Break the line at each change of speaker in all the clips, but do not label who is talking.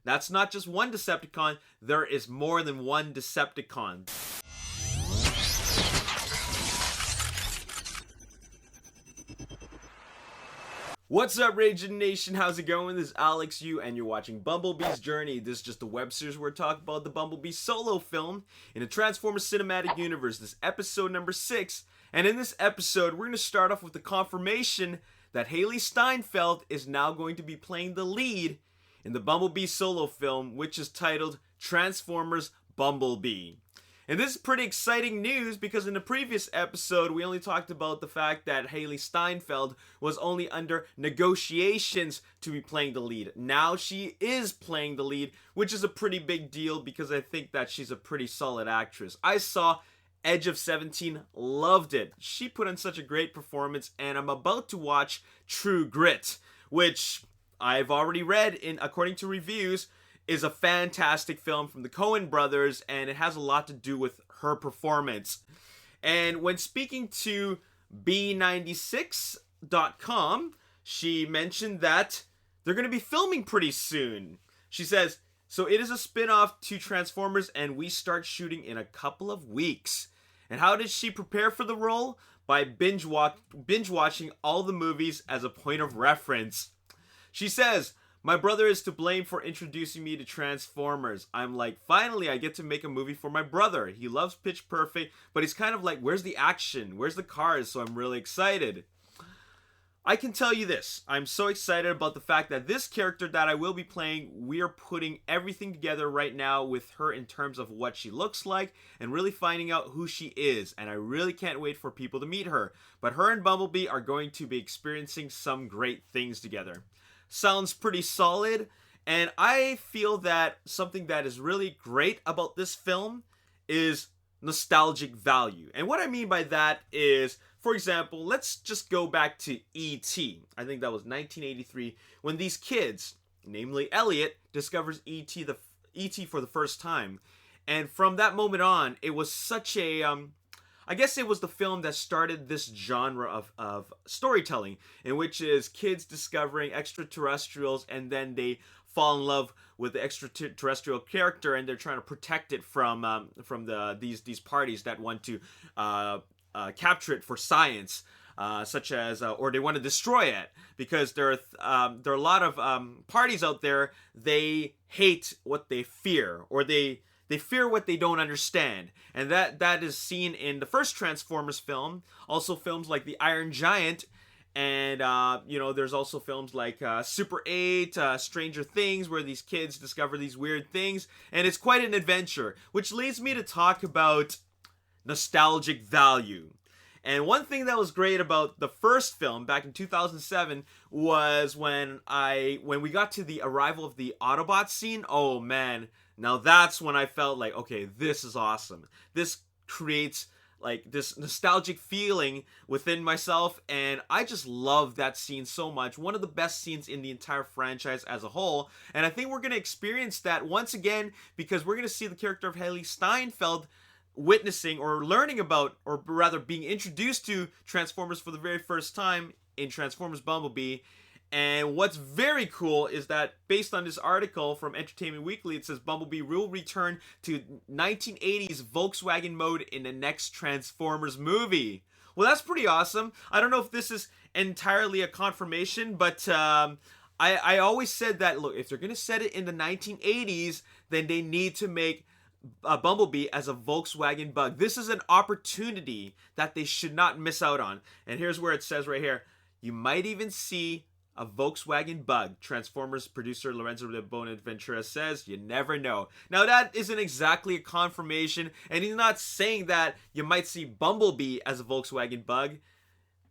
That's not just one Decepticon, there is more than one Decepticon. What's up, Ragin Nation? How's it going? This is Alex Yu, and you're watching Bumblebee's Journey. This is just a web series where we're talking about the Bumblebee solo film in the Transformers Cinematic Universe. This is episode number 6, and in this episode, we're going to start off with the confirmation that Hailee Steinfeld is now going to be playing the lead in the Bumblebee solo film, which is titled Transformers Bumblebee. And this is pretty exciting news because in the previous episode, we only talked about the fact that Hailee Steinfeld was only under negotiations to be playing the lead. Now she is playing the lead, which is a pretty big deal because I think that she's a pretty solid actress. I saw Edge of 17, loved it. She put in such a great performance, and I'm about to watch True Grit, which I've already read, according to reviews, is a fantastic film from the Coen brothers, and it has a lot to do with her performance. And when speaking to B96.com, she mentioned that they're going to be filming pretty soon. She says, so it is a spin-off to Transformers, and we start shooting in a couple of weeks. And how did she prepare for the role? By binge watching all the movies as a point of reference. She says, my brother is to blame for introducing me to Transformers. I'm like, finally, I get to make a movie for my brother. He loves Pitch Perfect, but he's kind of like, where's the action? Where's the cars? So I'm really excited. I can tell you this. I'm so excited about the fact that this character that I will be playing, we are putting everything together right now with her in terms of what she looks like and really finding out who she is. And I really can't wait for people to meet her. But her and Bumblebee are going to be experiencing some great things together. Sounds pretty solid, and I feel that something that is really great about this film is nostalgic value. And what I mean by that is, for example, let's just go back to E.T. I think that was 1983, when these kids, namely Elliot, discovers E.T. for the first time. And from that moment on, it was such a I guess it was the film that started this genre of storytelling, in which is kids discovering extraterrestrials, and then they fall in love with the extraterrestrial character, and they're trying to protect it from these parties that want to capture it for science, such as or they want to destroy it, because there are a lot of parties out there. They hate what they fear, or they fear what they don't understand. And that is seen in the first Transformers film. Also films like The Iron Giant. And, there's also films like Super 8, Stranger Things, where these kids discover these weird things. And it's quite an adventure. Which leads me to talk about nostalgic value. And one thing that was great about the first film back in 2007 was when we got to the arrival of the Autobot scene. Oh, man. Now that's when I felt like, okay, this is awesome. This creates like this nostalgic feeling within myself, and I just love that scene so much. One of the best scenes in the entire franchise as a whole, and I think we're going to experience that once again, because we're going to see the character of Hailee Steinfeld witnessing or learning about, or rather being introduced to Transformers for the very first time in Transformers Bumblebee. And what's very cool is that based on this article from Entertainment Weekly, it says Bumblebee will return to 1980s Volkswagen mode in the next Transformers movie. Well, that's pretty awesome. I don't know if this is entirely a confirmation, but I always said that, look, if they're going to set it in the 1980s, then they need to make Bumblebee as a Volkswagen Bug. This is an opportunity that they should not miss out on. And here's where it says right here, you might even see a Volkswagen Bug. Transformers producer Lorenzo de Bonaventura says, you never know. Now that isn't exactly a confirmation, and he's not saying that you might see Bumblebee as a Volkswagen Bug.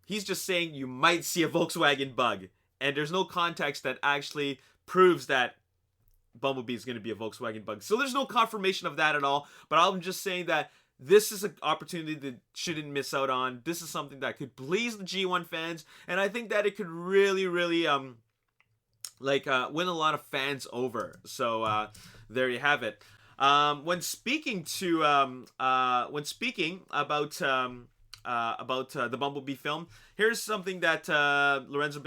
He's just saying you might see a Volkswagen Bug. And there's no context that actually proves that Bumblebee is going to be a Volkswagen Bug. So there's no confirmation of that at all, but I'm just saying that this is an opportunity that shouldn't miss out on. This is something that could please the G1 fans, and I think that it could really win a lot of fans over. So there you have it. When speaking about the Bumblebee film. Here's something that Lorenzo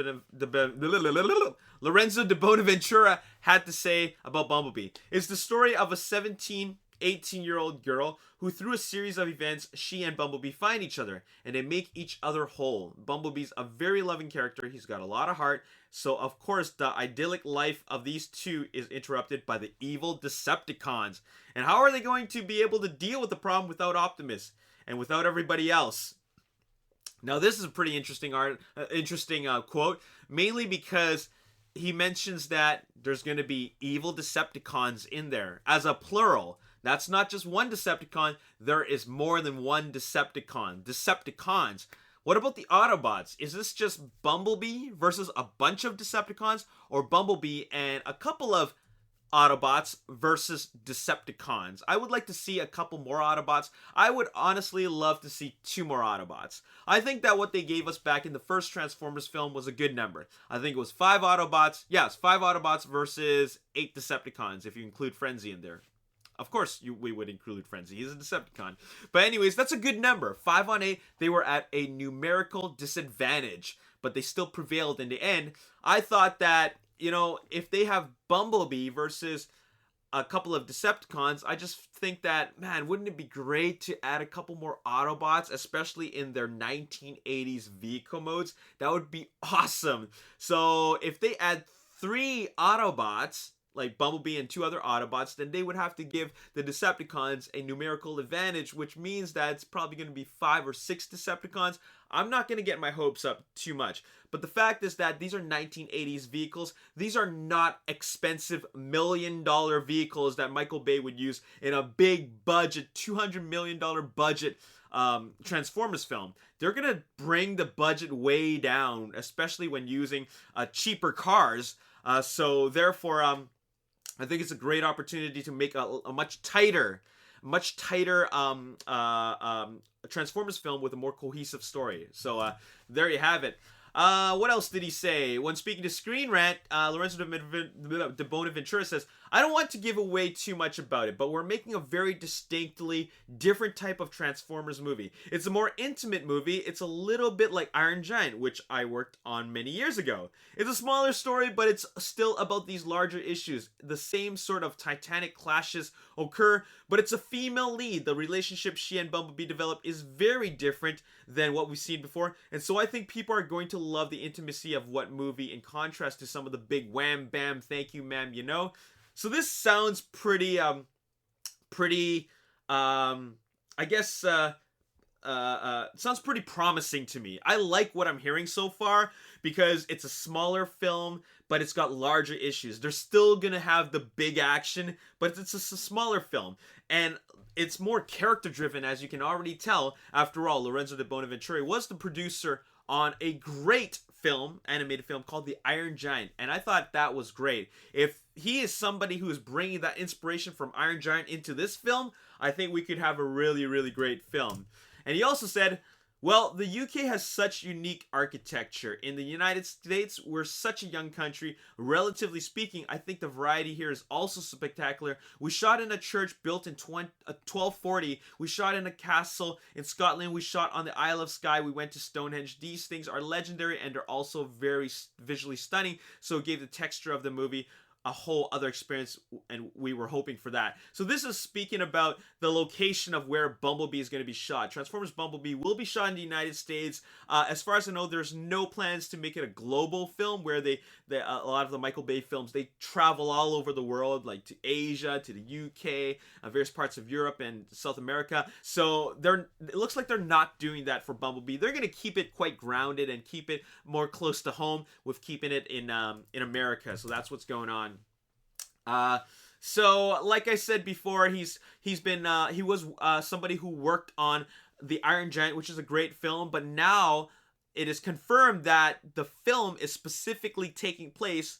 de Bonaventura had to say about Bumblebee. It's the story of a 18-year-old girl who, through a series of events, she and Bumblebee find each other and they make each other whole. Bumblebee's a very loving character. He's got a lot of heart. So, of course, the idyllic life of these two is interrupted by the evil Decepticons. And how are they going to be able to deal with the problem without Optimus and without everybody else? Now, this is a pretty interesting quote, mainly because he mentions that there's going to be evil Decepticons in there as a plural. That's not just one Decepticon. There is more than one Decepticon. Decepticons. What about the Autobots? Is this just Bumblebee versus a bunch of Decepticons, or Bumblebee and a couple of Autobots versus Decepticons? I would like to see a couple more Autobots. I would honestly love to see 2 more Autobots. I think that what they gave us back in the first Transformers film was a good number. I think it was 5 Autobots. Yes, 5 Autobots versus 8 Decepticons, if you include Frenzy in there. Of course, we would include Frenzy. He's a Decepticon. But anyways, that's a good number. 5 on 8, they were at a numerical disadvantage, but they still prevailed in the end. I thought that, if they have Bumblebee versus a couple of Decepticons, I just think that, man, wouldn't it be great to add a couple more Autobots, especially in their 1980s vehicle modes? That would be awesome. So if they add 3 Autobots, like Bumblebee and 2 other Autobots, then they would have to give the Decepticons a numerical advantage, which means that it's probably going to be 5 or 6 Decepticons. I'm not going to get my hopes up too much. But the fact is that these are 1980s vehicles. These are not expensive $1 million vehicles that Michael Bay would use in a big budget, $200 million budget Transformers film. They're going to bring the budget way down, especially when using cheaper cars. So therefore, I think it's a great opportunity to make a much tighter Transformers film with a more cohesive story. So there you have it. What else did he say? When speaking to Screen Rant, Lorenzo de Bonaventura says, I don't want to give away too much about it, but we're making a very distinctly different type of Transformers movie. It's a more intimate movie. It's a little bit like Iron Giant, which I worked on many years ago. It's a smaller story, but it's still about these larger issues. The same sort of titanic clashes occur, but it's a female lead. The relationship she and Bumblebee develop is very different than what we've seen before, and so I think people are going to love the intimacy of what movie in contrast to some of the big wham bam thank you ma'am So this sounds pretty sounds pretty promising to me. I like what I'm hearing so far because it's a smaller film, but it's got larger issues. They're still gonna have the big action, but it's a smaller film. And it's more character driven, as you can already tell. After all, Lorenzo de Bonaventura was the producer on a great animated film called The Iron Giant, and I thought that was great. If he is somebody who is bringing that inspiration from Iron Giant into this film, I think we could have a really, really great film. And he also said, well, the UK has such unique architecture. In the United States, we're such a young country. Relatively speaking, I think the variety here is also spectacular. We shot in a church built in 1240. We shot in a castle in Scotland. We shot on the Isle of Skye. We went to Stonehenge. These things are legendary and they're also very visually stunning. So it gave the texture of the movie a whole other experience, and we were hoping for that. So this is speaking about the location of where Bumblebee is going to be shot. Transformers Bumblebee will be shot in the United States. As far as I know, there's no plans to make it a global film where a lot of the Michael Bay films, they travel all over the world, like to Asia, to the UK, various parts of Europe and South America. So it looks like they're not doing that for Bumblebee. They're going to keep it quite grounded and keep it more close to home with keeping it in America. So that's what's going on. So like I said before, he was somebody who worked on The Iron Giant, which is a great film, but now it is confirmed that the film is specifically taking place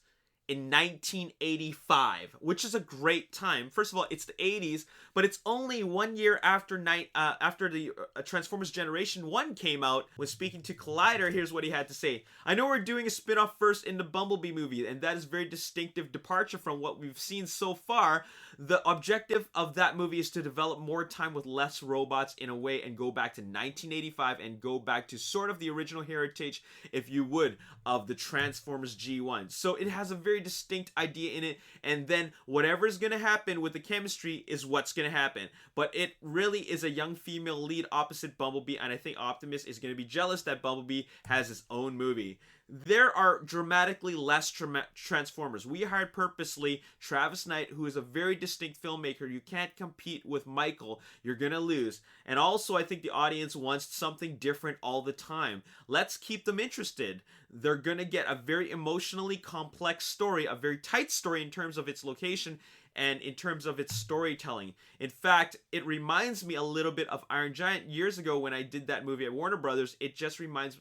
in 1985, which is a great time. First of all, it's the 80s, but it's only 1 year after the Transformers Generation 1 came out. When speaking to Collider, here's what he had to say. I know we're doing a spin-off first in the Bumblebee movie, and that is a very distinctive departure from what we've seen so far. The objective of that movie is to develop more time with less robots in a way and go back to 1985 and go back to sort of the original heritage, if you would, of the Transformers G1. So it has a very distinct idea in it, and then whatever is going to happen with the chemistry is what's going to happen. But it really is a young female lead opposite Bumblebee, and I think Optimus is going to be jealous that Bumblebee has his own movie. There are dramatically less Transformers. We hired purposely Travis Knight, who is a very distinct filmmaker. You can't compete with Michael. You're going to lose. And also, I think the audience wants something different all the time. Let's keep them interested. They're going to get a very emotionally complex story, a very tight story in terms of its location and in terms of its storytelling. In fact, it reminds me a little bit of Iron Giant years ago when I did that movie at Warner Brothers. It just reminds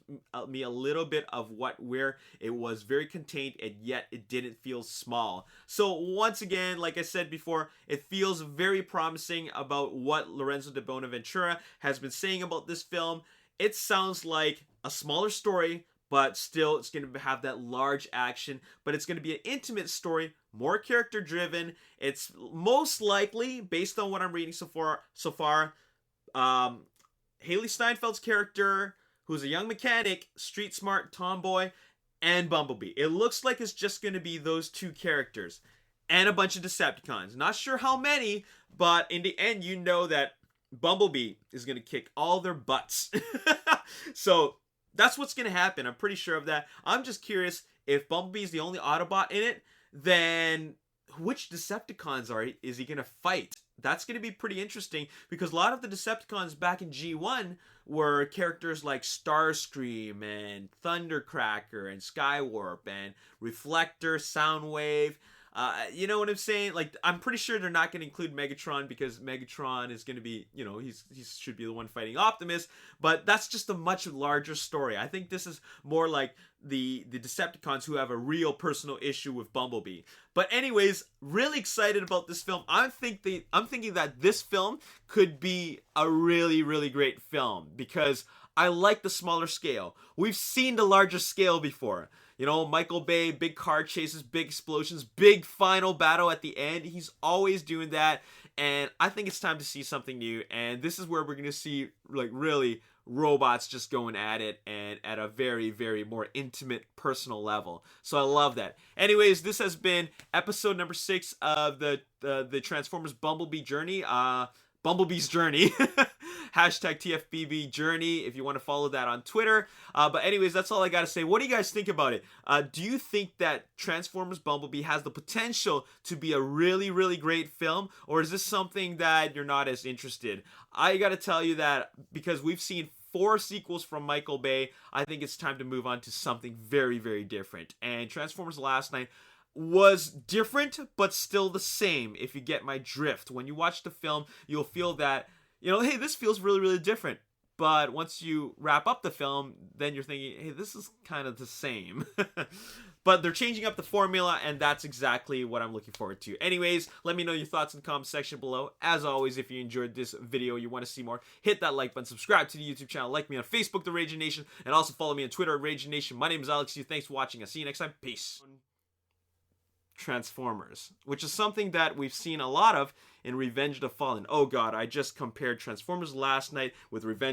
me a little bit of where it was very contained and yet it didn't feel small. So once again, like I said before, it feels very promising about what Lorenzo de Bonaventura has been saying about this film. It sounds like a smaller story, but still it's going to have that large action, but it's going to be an intimate story, more character driven. It's most likely, based on what I'm reading so far, Hailee Steinfeld's character, who's a young mechanic, street smart tomboy, and Bumblebee. It looks like it's just going to be those two characters and a bunch of Decepticons. Not sure how many, but in the end, you know that Bumblebee is going to kick all their butts. So that's what's going to happen. I'm pretty sure of that. I'm just curious, if Bumblebee is the only Autobot in it, then which Decepticons is he going to fight? That's going to be pretty interesting, because a lot of the Decepticons back in G1 were characters like Starscream and Thundercracker and Skywarp and Reflector, Soundwave. You know what I'm saying? Like, I'm pretty sure they're not going to include Megatron, because Megatron is going to be, you know, he should be the one fighting Optimus. But that's just a much larger story. I think this is more like the Decepticons who have a real personal issue with Bumblebee. But anyways, really excited about this film. I'm thinking that this film could be a really, really great film, because I like the smaller scale. We've seen the larger scale before. You know, Michael Bay, big car chases, big explosions, big final battle at the end. He's always doing that. And I think it's time to see something new. And this is where we're going to see, like, really robots just going at it, and at a very, very more intimate, personal level. So I love that. Anyways, this has been episode number 6 of the Transformers Bumblebee journey. Bumblebee's journey. Hashtag TFBB journey if you want to follow that on Twitter. But anyways, that's all I got to say. What do you guys think about it? Do you think that Transformers Bumblebee has the potential to be a really, really great film? Or is this something that you're not as interested? I got to tell you that because we've seen 4 sequels from Michael Bay, I think it's time to move on to something very, very different. And Transformers Last Night was different, but still the same, if you get my drift. When you watch the film, you'll feel that, you know, hey, this feels really, really different. But once you wrap up the film, then you're thinking, hey, this is kind of the same. But they're changing up the formula, and that's exactly what I'm looking forward to. Anyways, let me know your thoughts in the comment section below. As always, if you enjoyed this video, you want to see more, hit that like button, subscribe to the YouTube channel, like me on Facebook, The Ragin Nation, and also follow me on Twitter at Ragin Nation. My name is Alex Yu. Thanks for watching. I'll see you next time. Peace. Transformers, which is something that we've seen a lot of in Revenge of the Fallen. Oh god, I just compared Transformers Last Night with Revenge